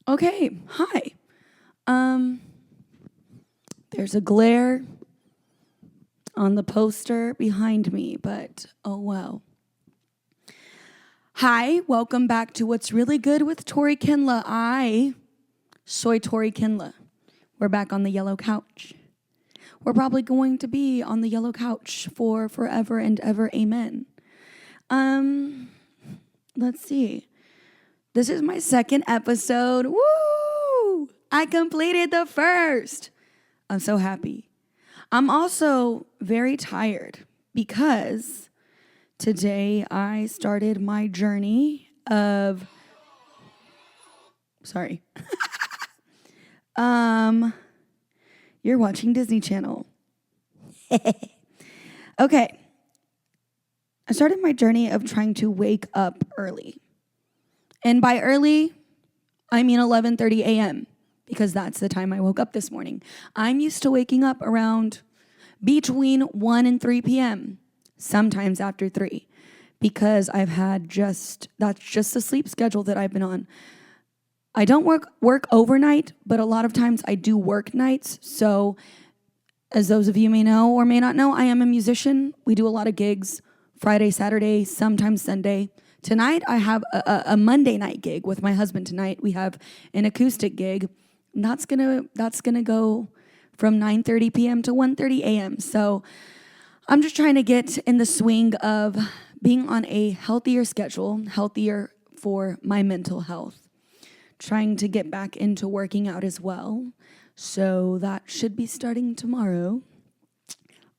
Okay, hi. There's a glare on the poster behind me, but oh well. Hi, welcome back to What's Really Good with Tori Kinla. I soy Tori Kinla. We're back on the yellow couch. We're probably going to be on the yellow couch for forever and ever. Amen. Let's see. This is my second episode. Woo! I completed the first. I'm so happy. I'm also very tired because today I started my journey of sorry. You're watching Disney Channel. Okay. I started my journey of trying to wake up early. And by early, I mean 11:30 a.m. because that's the time I woke up this morning. I'm used to waking up around between 1 and 3 p.m., sometimes after 3, because that's just the sleep schedule that I've been on. I don't work overnight, but a lot of times I do work nights. So as those of you may know or may not know, I am a musician. We do a lot of gigs, Friday, Saturday, sometimes Sunday. Tonight, I have a Monday night gig with my husband tonight. We have an acoustic gig. And that's gonna go from 9:30 p.m. to 1:30 a.m. So I'm just trying to get in the swing of being on a healthier schedule, healthier for my mental health. Trying to get back into working out as well. So that should be starting tomorrow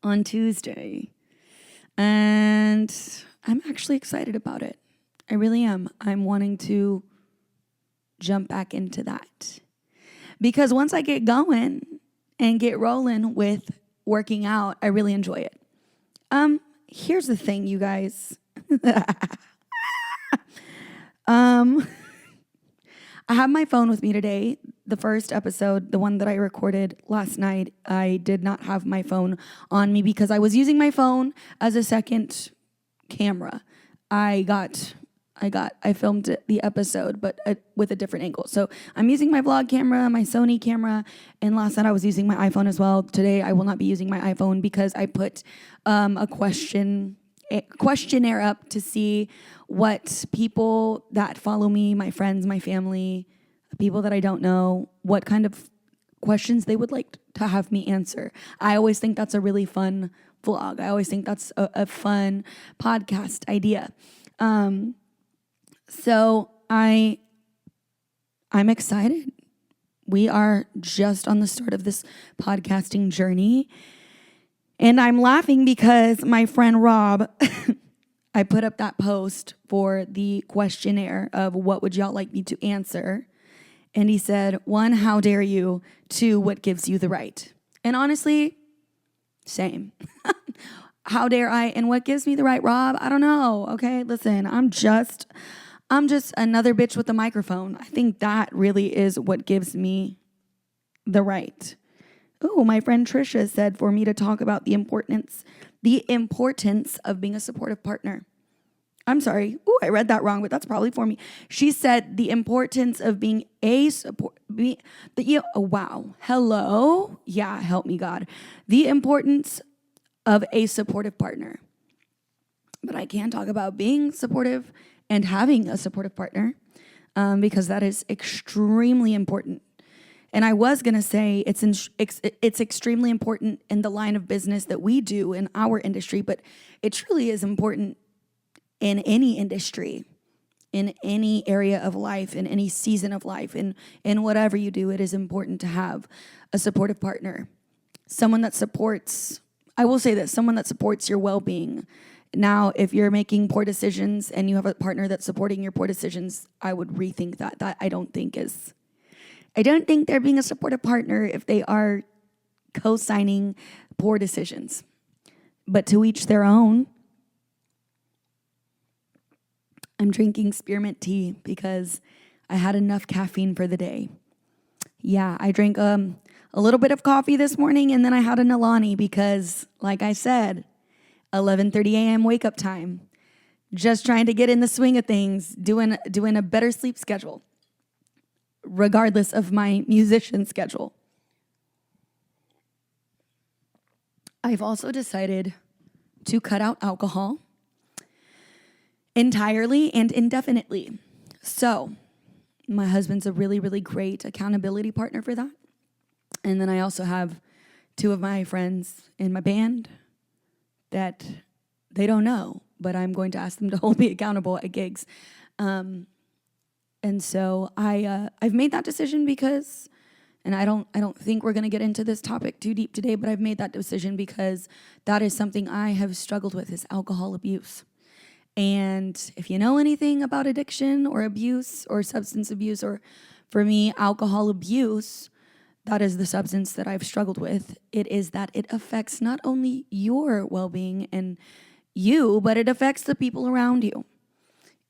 on Tuesday. And I'm actually excited about it. I really am. I'm wanting to jump back into that. Because once I get going and get rolling with working out, I really enjoy it. Here's the thing, you guys. I have my phone with me today. The first episode, the one that I recorded last night, I did not have my phone on me because I was using my phone as a second camera. I filmed the episode, but with a different angle. So I'm using my vlog camera, my Sony camera, and last night I was using my iPhone as well. Today I will not be using my iPhone because I put a questionnaire up to see what people that follow me, my friends, my family, people that I don't know, what kind of questions they would like to have me answer. I always think that's a really fun vlog. I always think that's a fun podcast idea. So I'm excited. We are just on the start of this podcasting journey. And I'm laughing because my friend Rob, I put up that post for the questionnaire of what would y'all like me to answer. And he said, 1, how dare you? 2, what gives you the right? And honestly, same. How dare I? And what gives me the right, Rob? I don't know. Okay, listen, I'm just another bitch with a microphone. I think that really is what gives me the right. Oh, my friend Trisha said for me to talk about the importance of being a supportive partner. I'm sorry. Oh, I read that wrong, but that's probably for me. She said the importance of being wow. Hello? Yeah, help me, God. The importance of a supportive partner. But I can talk about being supportive and having a supportive partner because that is extremely important. And I was going to say it's extremely important in the line of business that we do in our industry, but it truly is important in any industry, in any area of life, in any season of life, in whatever you do. It is important to have a supportive partner, someone that supports, I will say this, someone that supports your well-being. Now, if you're making poor decisions and you have a partner that's supporting your poor decisions, I would rethink that. That I don't think they're being a supportive partner if they are co-signing poor decisions. But to each their own. I'm drinking spearmint tea because I had enough caffeine for the day. Yeah, I drank a little bit of coffee this morning and then I had a Nalani because, like I said, 11:30 a.m. wake up time. Just trying to get in the swing of things, doing a better sleep schedule. regardless of my musician schedule. I've also decided to cut out alcohol entirely and indefinitely. So my husband's a really, really great accountability partner for that. And then I also have 2 of my friends in my band that they don't know, but I'm going to ask them to hold me accountable at gigs. And so I've made that decision because, and I don't think we're going to get into this topic too deep today, but I've made that decision because that is something I have struggled with, is alcohol abuse. And if you know anything about addiction or abuse or substance abuse, or for me, alcohol abuse, that is the substance that I've struggled with. It is that it affects not only your well-being and you, but it affects the people around you.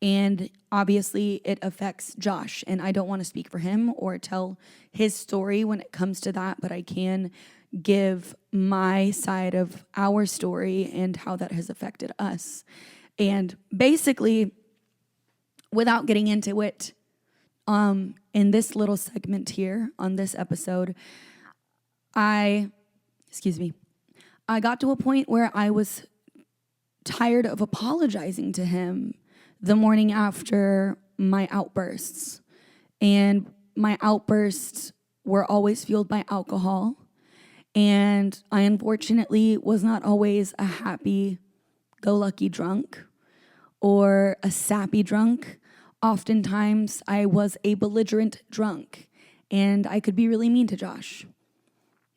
And obviously it affects Josh, and I don't want to speak for him or tell his story when it comes to that, but I can give my side of our story and how that has affected us. And basically, without getting into it, in this little segment here on this episode, I got to a point where I was tired of apologizing to him the morning after my outbursts. And my outbursts were always fueled by alcohol. And I unfortunately was not always a happy-go-lucky drunk or a sappy drunk. Oftentimes, I was a belligerent drunk, and I could be really mean to Josh.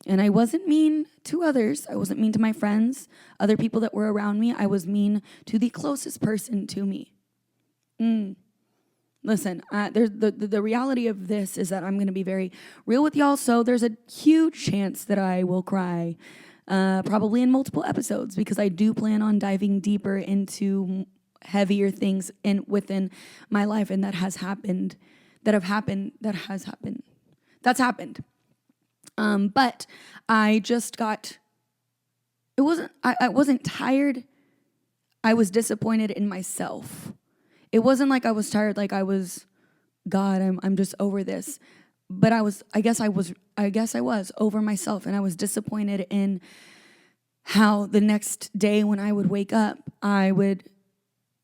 And I wasn't mean to others. I wasn't mean to my friends, other people that were around me. I was mean to the closest person to me. Listen, there's the reality of this is that I'm going to be very real with y'all, so there's a huge chance that I will cry, probably in multiple episodes, because I do plan on diving deeper into heavier things within my life, and that's happened. But I just got, I wasn't tired. I was disappointed in myself. It wasn't like I was tired, like I was, God, I'm just over this. But I guess I was over myself, and I was disappointed in how the next day when I would wake up, I would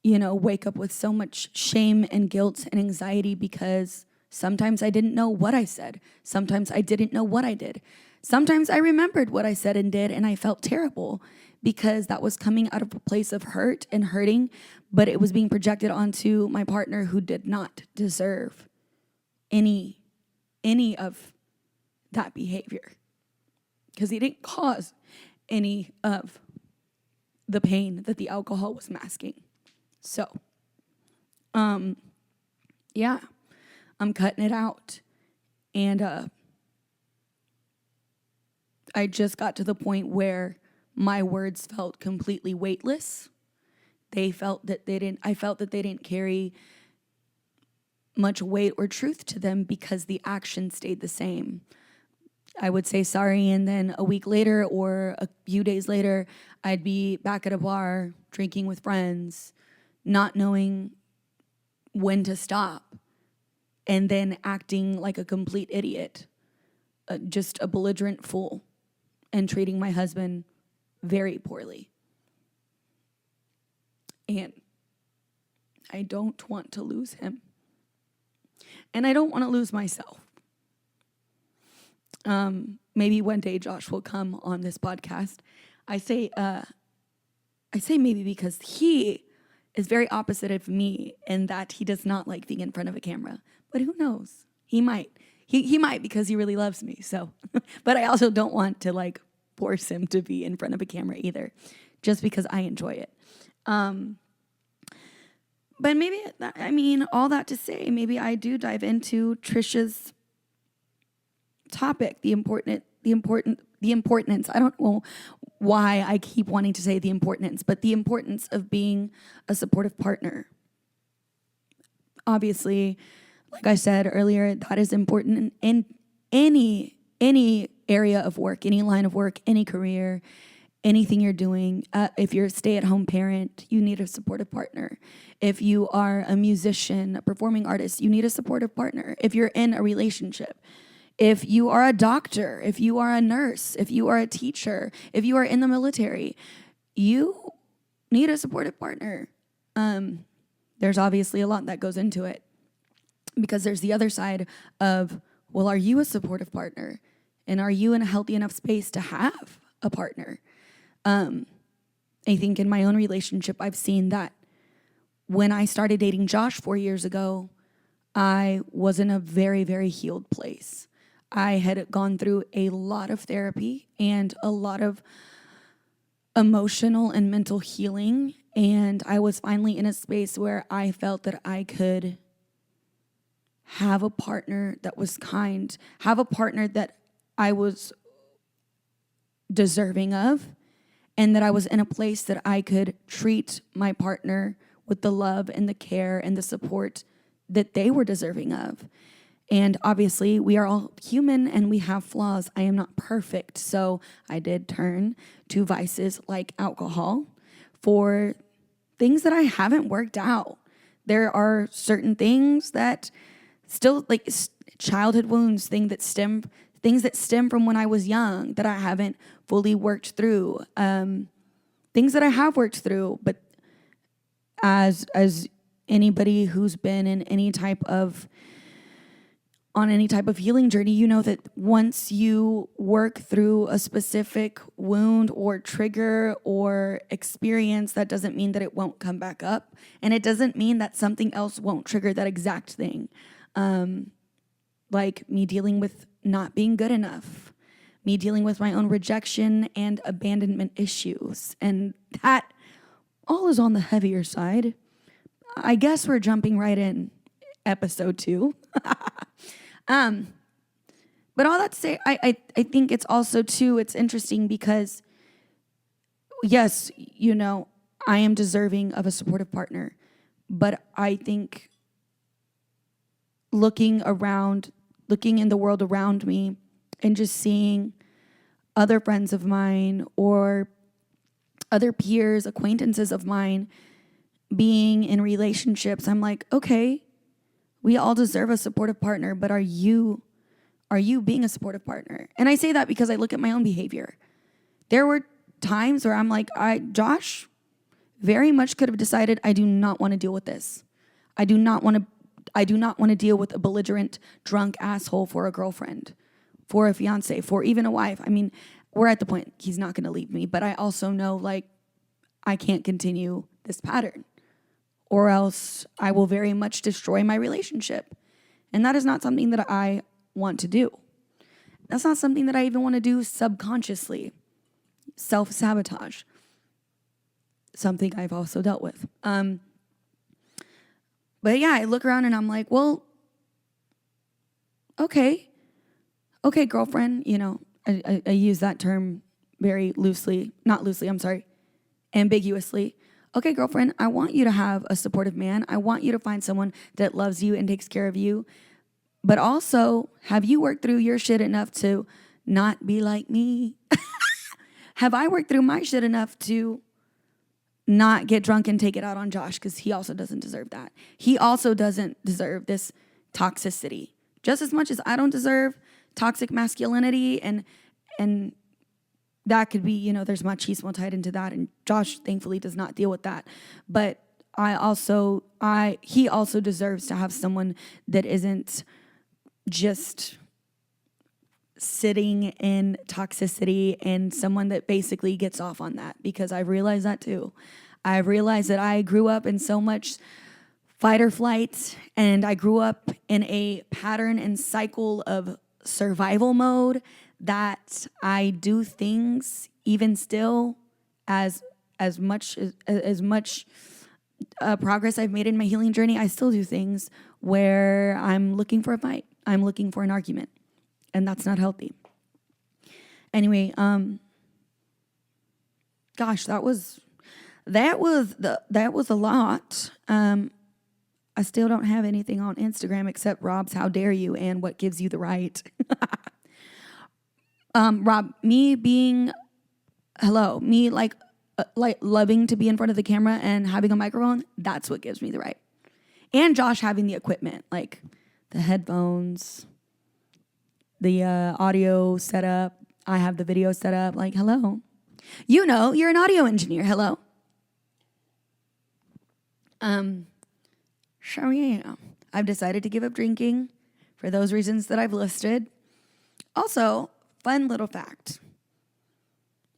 wake up with so much shame and guilt and anxiety, because sometimes I didn't know what I said. Sometimes I didn't know what I did. Sometimes I remembered what I said and did, and I felt terrible because that was coming out of a place of hurt and hurting, but it was being projected onto my partner, who did not deserve any of that behavior, because he didn't cause any of the pain that the alcohol was masking. So, yeah, I'm cutting it out. And I just got to the point where my words felt completely weightless. I felt that they didn't carry much weight or truth to them, because the action stayed the same. I would say sorry, and then a week later or a few days later, I'd be back at a bar drinking with friends, not knowing when to stop, and then acting like a complete idiot, just a belligerent fool, and treating my husband very poorly. And I don't want to lose him. And I don't want to lose myself. Maybe one day Josh will come on this podcast. I say maybe because he is very opposite of me in that he does not like being in front of a camera. But who knows? He might. He might, because he really loves me. So, but I also don't want to force him to be in front of a camera either, just because I enjoy it. But maybe, all that to say, maybe I do dive into Trisha's topic, the importance. I don't know why I keep wanting to say the importance, but the importance of being a supportive partner. Obviously, like I said earlier, that is important in any area of work, any line of work, any career, anything you're doing. If you're a stay-at-home parent, you need a supportive partner. If you are a musician, a performing artist, you need a supportive partner. If you're in a relationship, if you are a doctor, if you are a nurse, if you are a teacher, if you are in the military, you need a supportive partner. There's obviously a lot that goes into it, because there's the other side of, well, are you a supportive partner? And are you in a healthy enough space to have a partner? I think in my own relationship, I've seen that when I started dating Josh 4 years ago, I was in a very, very healed place. I had gone through a lot of therapy and a lot of emotional and mental healing. And I was finally in a space where I felt that I could have a partner that was kind, have a partner that I was deserving of, and that I was in a place that I could treat my partner with the love and the care and the support that they were deserving of. And obviously, we are all human and we have flaws. I am not perfect. So I did turn to vices like alcohol for things that I haven't worked out. There are certain things that still, like childhood wounds, things that stem from when I was young that I haven't fully worked through. Things that I have worked through, but as anybody who's been in on any type of healing journey, you know that once you work through a specific wound or trigger or experience, that doesn't mean that it won't come back up. And it doesn't mean that something else won't trigger that exact thing. Like me dealing with not being good enough, me dealing with my own rejection and abandonment issues. And that all is on the heavier side. I guess we're jumping right in episode 2. But all that to say, I think it's also too, it's interesting because yes, you know, I am deserving of a supportive partner, but I think looking in the world around me and just seeing other friends of mine or other peers, acquaintances of mine being in relationships, I'm like, okay, we all deserve a supportive partner, but are you being a supportive partner? And I say that because I look at my own behavior. There were times where I'm like, Josh very much could have decided I do not want to deal with this. I do not want to deal with a belligerent, drunk asshole for a girlfriend, for a fiance, for even a wife. I mean, we're at the point he's not going to leave me, but I also know like I can't continue this pattern, or else I will very much destroy my relationship. And that is not something that I want to do. That's not something that I even want to do subconsciously. Self-sabotage. Something I've also dealt with. But yeah, I look around and I'm like, well, okay, girlfriend, you know, I use that term very ambiguously. Okay, girlfriend, I want you to have a supportive man. I want you to find someone that loves you and takes care of you. But also, have you worked through your shit enough to not be like me? Have I worked through my shit enough to not get drunk and take it out on Josh? Because he also doesn't deserve that. He also doesn't deserve this toxicity. Just as much as I don't deserve toxic masculinity, and that could be, you know, there's machismo tied into that, and Josh thankfully does not deal with that. But he also deserves to have someone that isn't just sitting in toxicity, and someone that basically gets off on that, because I've realized that too. I've realized that I grew up in so much fight or flight, and I grew up in a pattern and cycle of survival mode that I do things even still as much progress I've made in my healing journey. I still do things where I'm looking for a fight. I'm looking for an argument, and that's not healthy. Anyway, gosh, that was a lot. I still don't have anything on Instagram except Rob's How Dare You and What Gives You the Right. Rob, me being hello, me like loving to be in front of the camera and having a microphone, that's what gives me the right. And Josh having the equipment, like the headphones, the audio setup. I have the video set up. Like, hello. You know, you're an audio engineer. Hello. So yeah, I've decided to give up drinking for those reasons that I've listed. Also, fun little fact.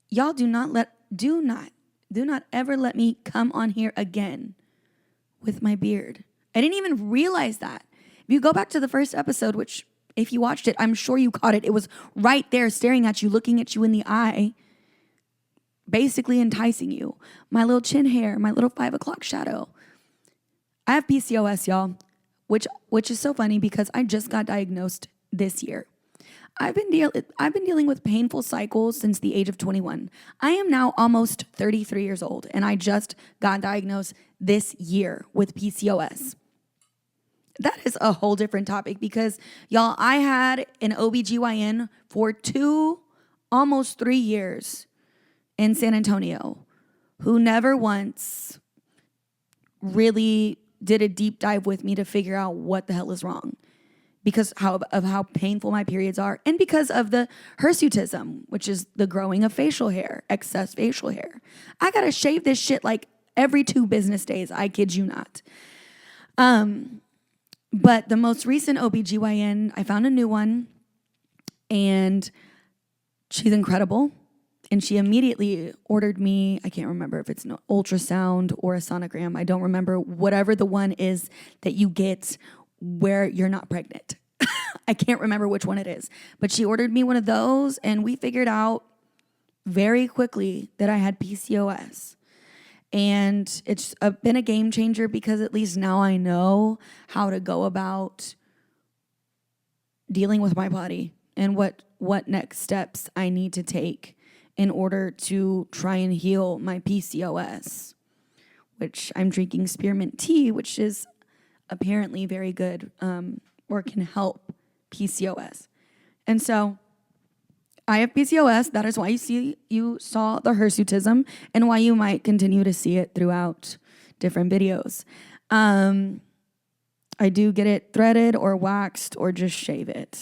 Y'all do not ever let me come on here again with my beard. I didn't even realize that. If you go back to the first episode, which if you watched it, I'm sure you caught it. It was right there staring at you, looking at you in the eye, basically enticing you. My little chin hair, my little 5 o'clock shadow. I have PCOS, y'all, which is so funny because I just got diagnosed this year. I've been dealing with painful cycles since the age of 21. I am now almost 33 years old, and I just got diagnosed this year with PCOS. That is a whole different topic because, y'all, I had an OBGYN for almost 3 years in San Antonio who never once really did a deep dive with me to figure out what the hell is wrong because of how painful my periods are and because of the hirsutism, which is the growing of facial hair, excess facial hair. I got to shave this shit like every 2 business days. I kid you not. But the most recent OBGYN, I found a new one and she's incredible. And she immediately ordered me, I can't remember if it's an ultrasound or a sonogram. I don't remember, whatever the one is that you get where you're not pregnant. I can't remember which one it is. But she ordered me one of those and we figured out very quickly that I had PCOS. And it's been a game changer because at least now I know how to go about dealing with my body and what next steps I need to take in order to try and heal my PCOS, which I'm drinking spearmint tea, which is apparently very good or can help PCOS. And so I have PCOS. That is why you saw the hirsutism and why you might continue to see it throughout different videos. I do get it threaded or waxed or just shave it.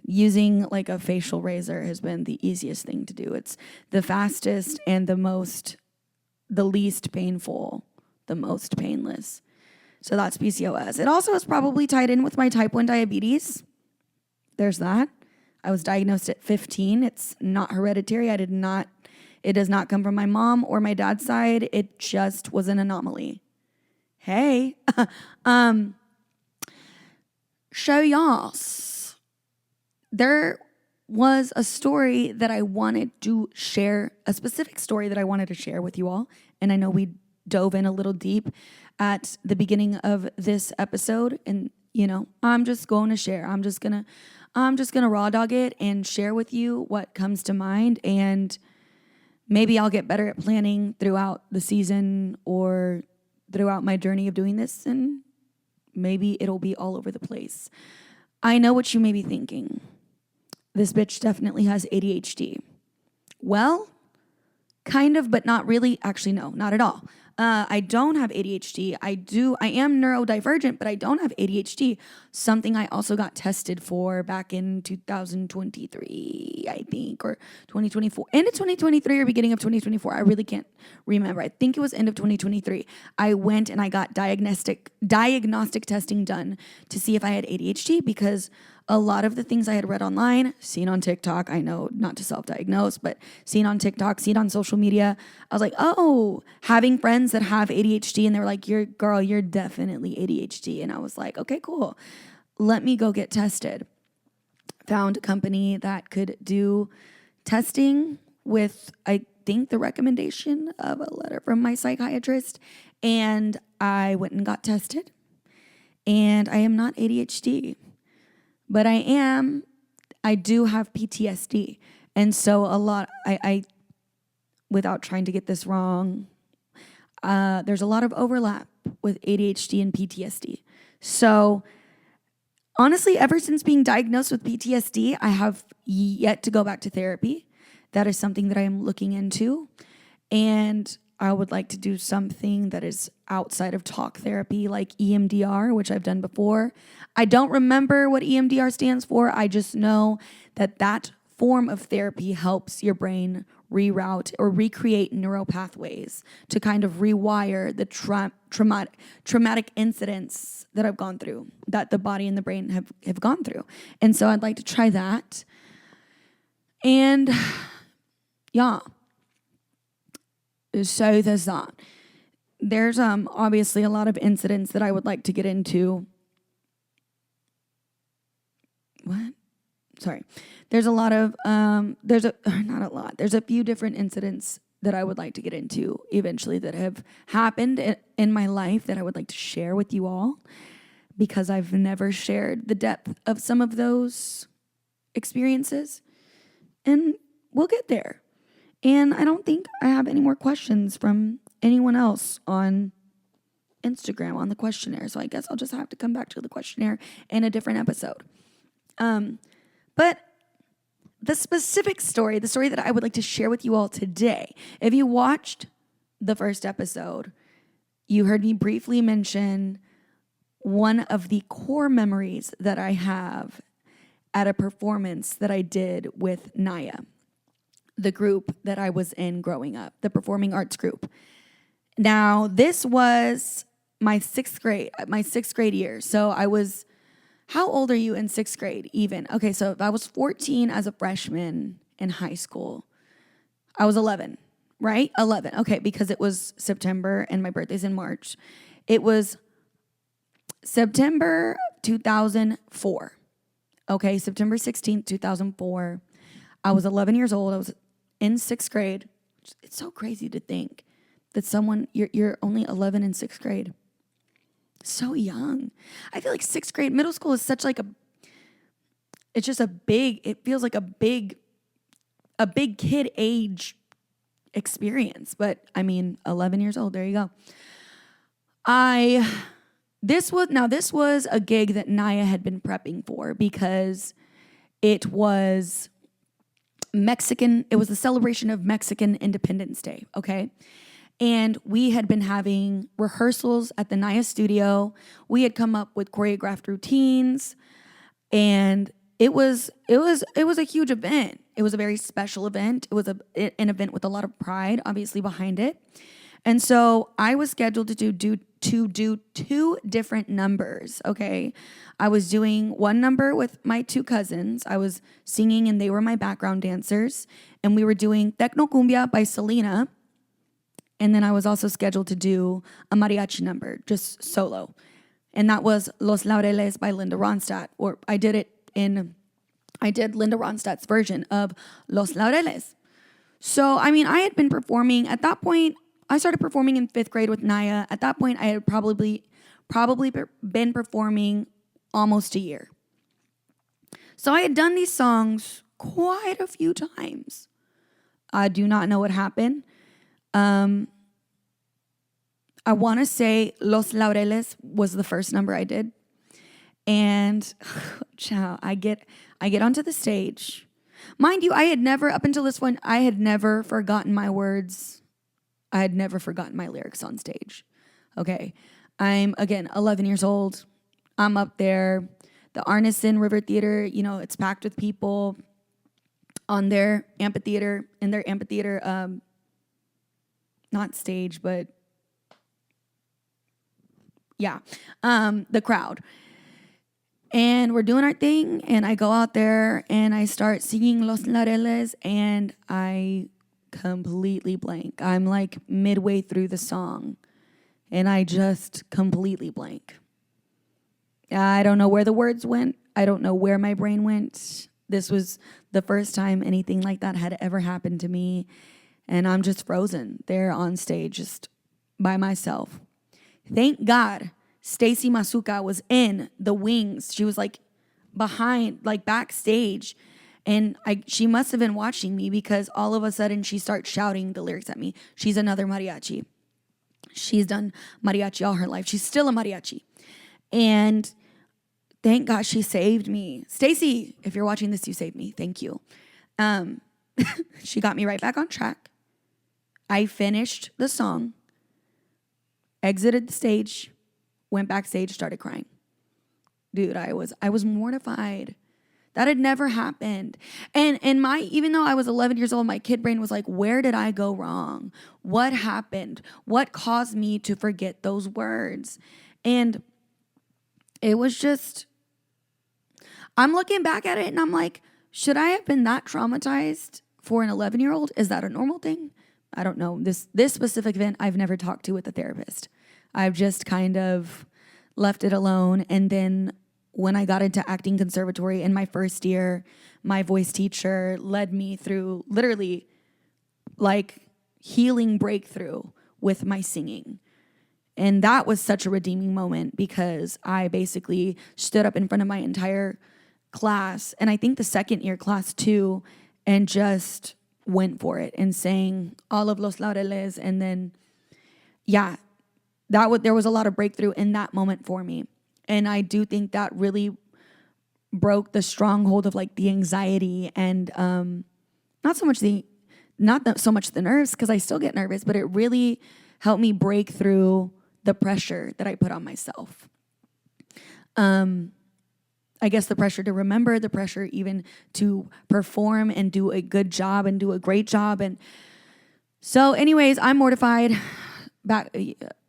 Using like a facial razor has been the easiest thing to do. It's the fastest and the least painful, the most painless. So that's PCOS. It also is probably tied in with my type 1 diabetes. There's that. I was diagnosed at 15. It's not hereditary. It does not come from my mom or my dad's side. It just was an anomaly. Hey. Show y'all. There was a story that I wanted to share, a specific story that I wanted to share with you all. And I know we dove in a little deep at the beginning of this episode. And, you know, I'm just going to share. I'm just going to raw dog it and share with you what comes to mind. And maybe I'll get better at planning throughout the season or throughout my journey of doing this. And maybe it'll be all over the place. I know what you may be thinking. This bitch definitely has ADHD. Well, kind of, but not really. Actually, no, not at all. I don't have ADHD. I am neurodivergent, but I don't have ADHD. Something I also got tested for back in 2023, I think, or 2024. End of 2023 or beginning of 2024. I really can't remember. I think it was end of 2023. I went and I got diagnostic testing done to see if I had ADHD because a lot of the things I had read online, seen on TikTok, I know not to self-diagnose, but seen on TikTok, seen on social media, I was like, oh, having friends that have ADHD and they were like, you're definitely ADHD. And I was like, okay, cool. Let me go get tested. Found a company that could do testing with, I think, the recommendation of a letter from my psychiatrist. And I went and got tested. And I am not ADHD. But I do have PTSD. And so I without trying to get this wrong, there's a lot of overlap with ADHD and PTSD. So honestly, ever since being diagnosed with PTSD, I have yet to go back to therapy. That is something that I am looking into. And I would like to do something that is outside of talk therapy, like EMDR, which I've done before. I don't remember what EMDR stands for. I just know that that form of therapy helps your brain reroute or recreate neural pathways to kind of rewire the traumatic incidents that I've gone through, that the body and the brain have gone through. And so I'd like to try that. And yeah. So there's that. There's obviously a lot of incidents that I would like to get into. What? Sorry. There's a lot of not a lot. There's a few different incidents that I would like to get into eventually that have happened in my life that I would like to share with you all, because I've never shared the depth of some of those experiences. And we'll get there. And I don't think I have any more questions from anyone else on Instagram on the questionnaire. So I guess I'll just have to come back to the questionnaire in a different episode. But the specific story, the story that I would like to share with you all today, if you watched the first episode, you heard me briefly mention one of the core memories that I have at a performance that I did with Naya, the group that I was in growing up, the performing arts group. Now, this was my sixth grade year. So I was, how old are you in sixth grade even? Okay, so if I was 14 as a freshman in high school, I was 11, right? 11, okay, because it was September and my birthday's in March. It was September 2004. Okay, September 16th, 2004. I was 11 years old. I was in sixth grade. It's so crazy to think that you're only 11 in sixth grade. So young. I feel like sixth grade, middle school is such like it feels like a big kid age experience. But I mean, 11 years old, there you go. This was a gig that Naya had been prepping for because it was Mexican. It was the celebration of Mexican Independence Day, okay? And we had been having rehearsals at the Naya studio. We had come up with choreographed routines, and it was a huge event. It was a very special event. It was an event with a lot of pride, obviously, behind it. And so I was scheduled to do two different numbers, okay? I was doing one number with my two cousins. I was singing and they were my background dancers. And we were doing Tecno Cumbia by Selena. And then I was also scheduled to do a mariachi number, just solo. And that was Los Laureles by Linda Ronstadt. Or I did Linda Ronstadt's version of Los Laureles. So, I mean, I had been performing at that point. I started performing in fifth grade with Naya. At that point, I had probably been performing almost a year. So I had done these songs quite a few times. I do not know what happened. I want to say Los Laureles was the first number I did. And I get onto the stage. Mind you, up until this point, I had never forgotten my words. I had never forgotten my lyrics on stage. Okay. I'm, again, 11 years old. I'm up there. The Arneson River Theater, it's packed with people on their amphitheater, not stage, but yeah, the crowd. And we're doing our thing, and I go out there, and I start singing Los Laureles, and I completely blank. I'm like midway through the song, and I just completely blank. I don't know where the words went. I don't know where my brain went. This was the first time anything like that had ever happened to me, and I'm just frozen there on stage, just by myself. Thank God Stacy Masuka was in the wings. She was like behind, like backstage. And she must have been watching me, because all of a sudden she starts shouting the lyrics at me. She's another mariachi. She's done mariachi all her life. She's still a mariachi. And thank God she saved me. Stacy, if you're watching this, you saved me. Thank you. She got me right back on track. I finished the song, exited the stage, went backstage, started crying. Dude, I was mortified. That had never happened. And even though I was 11 years old, my kid brain was like, where did I go wrong? What happened? What caused me to forget those words? And it was just, I'm looking back at it and I'm like, should I have been that traumatized for an 11-year-old? Is that a normal thing? I don't know. This specific event, I've never talked to with a therapist. I've just kind of left it alone. And then when I got into acting conservatory in my first year, my voice teacher led me through literally like healing breakthrough with my singing. And that was such a redeeming moment because I basically stood up in front of my entire class, and I think the second year class too, and just went for it and sang all of Los Laureles. And then, yeah, there was a lot of breakthrough in that moment for me. And I do think that really broke the stronghold of like the anxiety and not so much the nerves, because I still get nervous, but it really helped me break through the pressure that I put on myself. I guess the pressure to remember, the pressure even to perform and do a good job and do a great job. And so anyways, I'm mortified.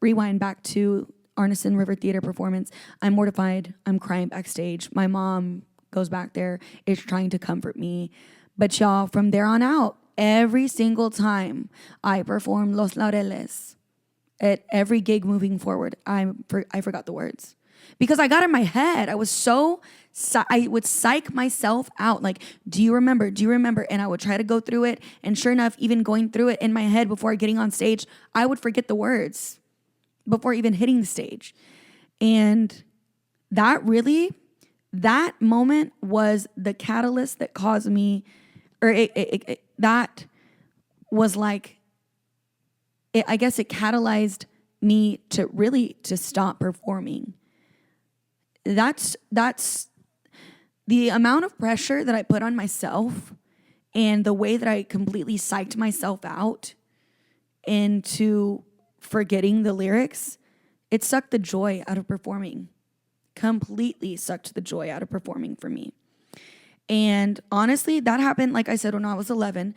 Rewind back to Arneson River Theater performance. I'm mortified. I'm crying backstage. My mom goes back there, is trying to comfort me. But y'all, from there on out, every single time I perform Los Laureles, at every gig moving forward, I forgot the words. Because I got in my head. I would psych myself out. Like, do you remember? Do you remember? And I would try to go through it. And sure enough, even going through it in my head before getting on stage, I would forget the words before even hitting the stage. And that moment was the catalyst that caused me, that was like, I guess it catalyzed me to stop performing. That's the amount of pressure that I put on myself and the way that I completely psyched myself out into forgetting the lyrics. It sucked the joy out of performing. Completely sucked the joy out of performing for me. And honestly, that happened, like I said, when I was 11.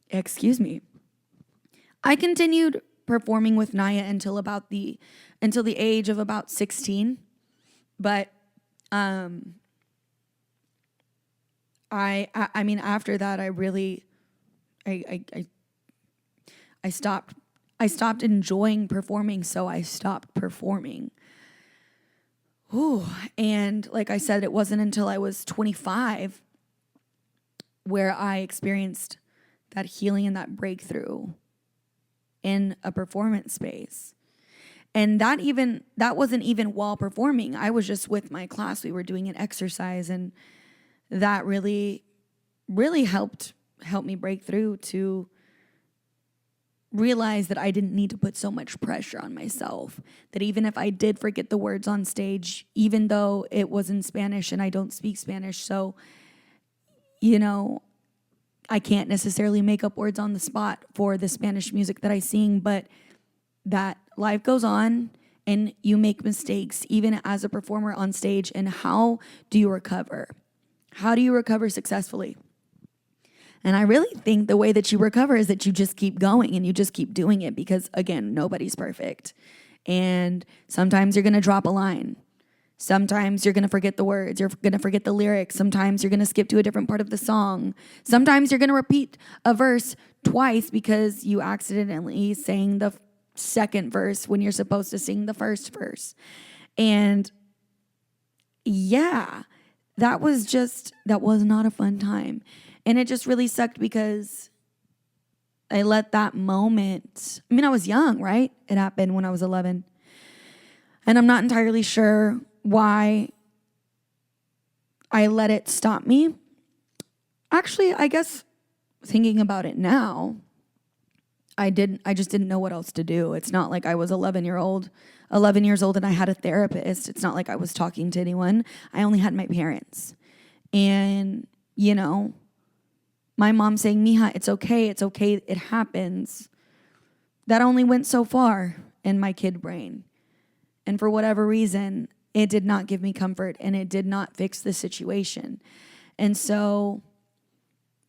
Excuse me. I continued performing with Naya until the age of about 16. But I mean, after that, I stopped enjoying performing, so I stopped performing. Ooh, and like I said, it wasn't until I was 25 where I experienced that healing and that breakthrough in a performance space. And that wasn't even while performing. I was just with my class. We were doing an exercise, and that really, really helped me break through to realize that I didn't need to put so much pressure on myself. That even if I did forget the words on stage, even though it was in Spanish and I don't speak Spanish, so, I can't necessarily make up words on the spot for the Spanish music that I sing, but that life goes on and you make mistakes even as a performer on stage. And how do you recover? How do you recover successfully? And I really think the way that you recover is that you just keep going and you just keep doing it, because again, nobody's perfect. And sometimes you're going to drop a line. Sometimes you're going to forget the words. You're going to forget the lyrics. Sometimes you're going to skip to a different part of the song. Sometimes you're going to repeat a verse twice because you accidentally sang the second verse when you're supposed to sing the first verse. And yeah, that was not a fun time. And it just really sucked because I let that moment, I was young, right? It happened when I was 11. And I'm not entirely sure why I let it stop me. Actually, I guess thinking about it now, I just didn't know what else to do. It's not like I was 11 years old and I had a therapist. It's not like I was talking to anyone. I only had my parents. And, my mom saying, Mija, it's okay, it happens, that only went so far in my kid brain. And for whatever reason, it did not give me comfort and it did not fix the situation. And so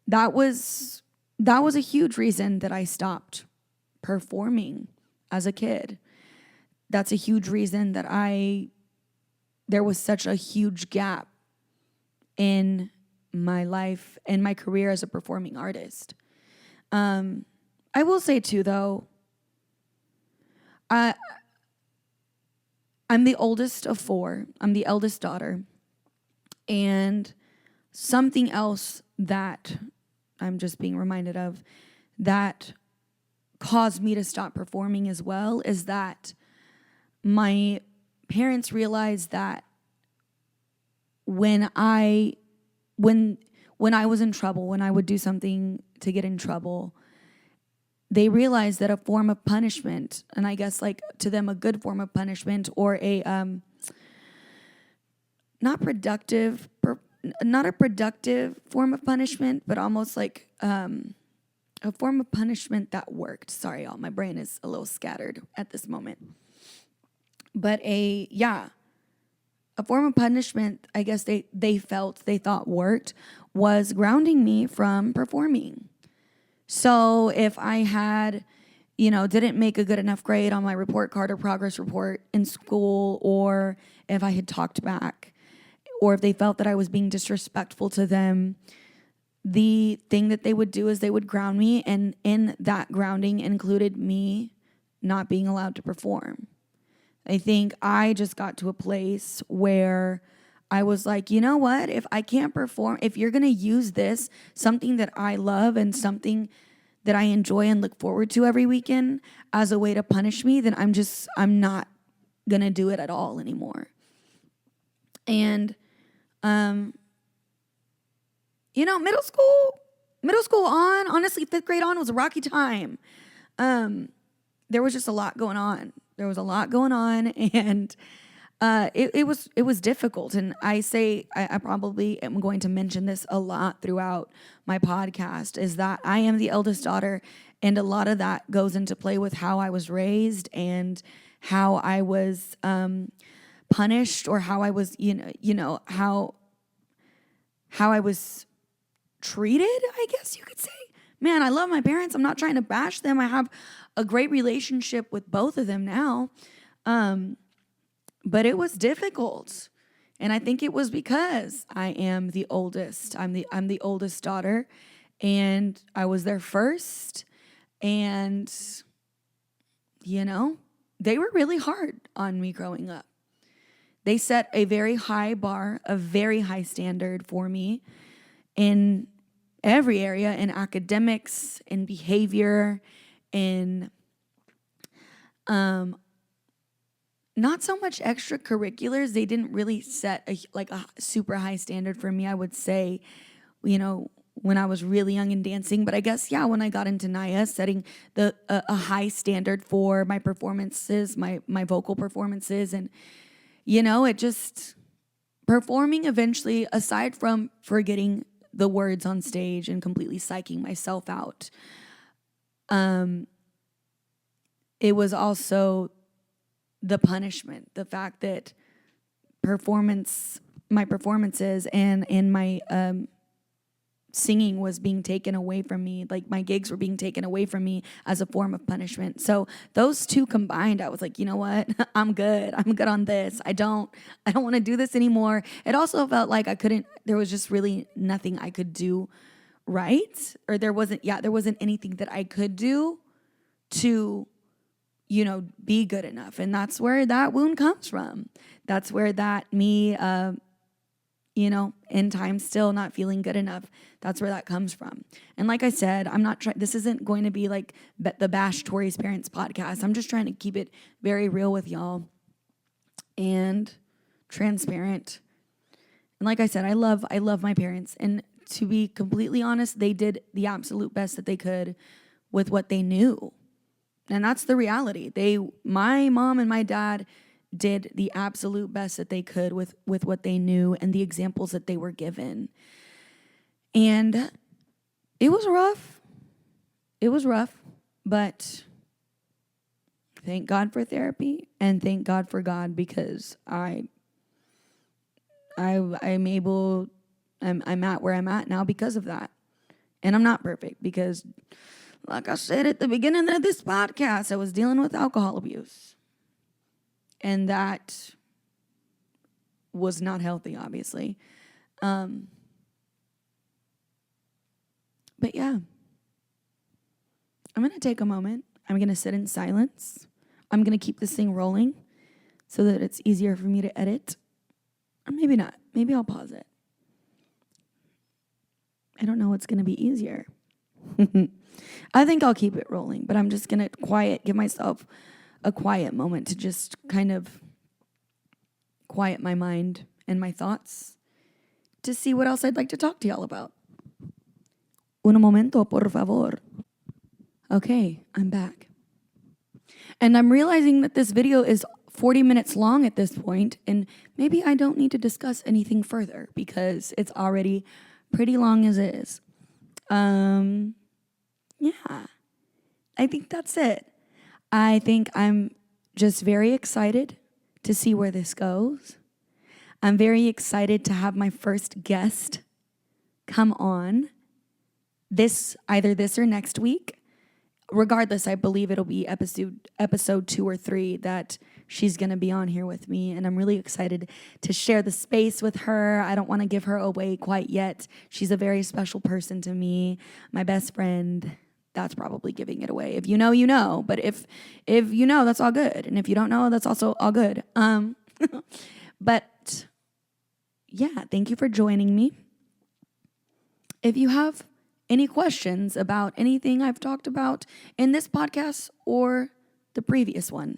that was a huge reason that I stopped performing as a kid. That's a huge reason that there was such a huge gap in my life and my career as a performing artist. I will say too, though, I'm the oldest of 4. I'm the eldest daughter. And something else that I'm just being reminded of that caused me to stop performing as well is that my parents realized that when I was in trouble, when I would do something to get in trouble, they realized that a form of punishment, and I guess like to them a good form of punishment, or a not a productive form of punishment, but almost like a form of punishment that worked. Sorry, y'all, my brain is a little scattered at this moment. But a form of punishment, I guess they thought worked, was grounding me from performing. So if I had, didn't make a good enough grade on my report card or progress report in school, or if I had talked back, or if they felt that I was being disrespectful to them, the thing that they would do is they would ground me, and in that grounding included me not being allowed to perform. I think I just got to a place where I was like, you know what? If I can't perform, if you're going to use this, something that I love and something that I enjoy and look forward to every weekend, as a way to punish me, then I'm not going to do it at all anymore. And, middle school on, honestly, 5th grade on was a rocky time. There was just a lot going on. And it was difficult. And I probably am going to mention this a lot throughout my podcast, is that I am the eldest daughter, and a lot of that goes into play with how I was raised and how I was punished, or how I was, how I was treated, I guess you could say. Man, I love my parents. I'm not trying to bash them. I have a great relationship with both of them now. But it was difficult. And I think it was because I am the oldest. I'm the oldest daughter, and I was there first. And, they were really hard on me growing up. They set a very high bar, a very high standard for me in every area, in academics, in behavior, in not so much extracurriculars. They didn't really set a super high standard for me, I would say, when I was really young in dancing. But I guess, when I got into Naya, setting a high standard for my performances, my vocal performances. And, it just, performing eventually, aside from forgetting the words on stage and completely psyching myself out, it was also the punishment, the fact that my performances and my singing was being taken away from me. Like, my gigs were being taken away from me as a form of punishment. So those two combined, I was like, you know what? I'm good on this. I don't want to do this anymore. It also felt like there was just really nothing I could do right. Or there wasn't anything that I could do to, be good enough. And that's where that wound comes from. That's where that me, in time still not feeling good enough, that's where that comes from. And like I said, this isn't going to be like the Bash Tori's Parents podcast. I'm just trying to keep it very real with y'all and transparent. And like I said, I love my parents. And to be completely honest, they did the absolute best that they could with what they knew. And that's the reality. My mom and my dad did the absolute best that they could with what they knew and the examples that they were given. And It was rough. It was rough, but thank God for therapy and thank God for God, because I'm at where I'm at now because of that. And I'm not perfect because, like I said at the beginning of this podcast, I was dealing with alcohol abuse. And that was not healthy, obviously. But yeah, I'm going to take a moment. I'm going to sit in silence. I'm going to keep this thing rolling so that it's easier for me to edit. Or maybe not. Maybe I'll pause it. I don't know what's going to be easier. I think I'll keep it rolling, but I'm just going to give myself a quiet moment to just kind of quiet my mind and my thoughts to see what else I'd like to talk to y'all about. Un momento, por favor. Okay, I'm back. And I'm realizing that this video is 40 minutes long at this point, and maybe I don't need to discuss anything further because it's already pretty long as is. Yeah, I think that's it. I think I'm just very excited to see where this goes. I'm very excited to have my first guest come on either this or next week. Regardless, I believe it'll be episode 2 or 3 that she's going to be on here with me. And I'm really excited to share the space with her. I don't want to give her away quite yet. She's a very special person to me. My best friend. That's probably giving it away. If you know, you know. But if you know, that's all good. And if you don't know, that's also all good. But yeah, thank you for joining me. If you have any questions about anything I've talked about in this podcast or the previous one,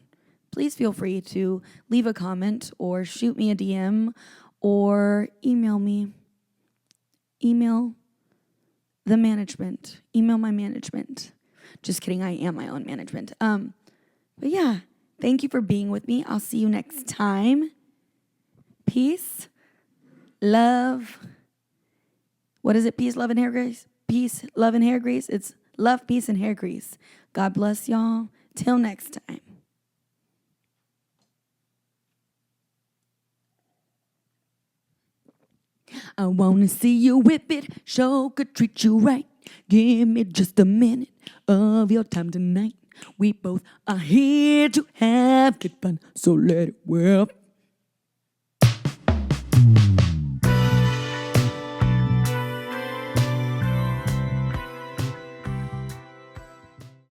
please feel free to leave a comment or shoot me a DM or email me. Email the management. Email my management. Just kidding, I am my own management. But yeah, thank you for being with me. I'll see you next time. Peace, love. What is it? Peace, love, and hair grease? Peace, love, and hair grease? It's love, peace, and hair grease. God bless y'all. Till next time. I wanna see you whip it, show could treat you right. Give me just a minute of your time tonight. We both are here to have good fun, so let it whip.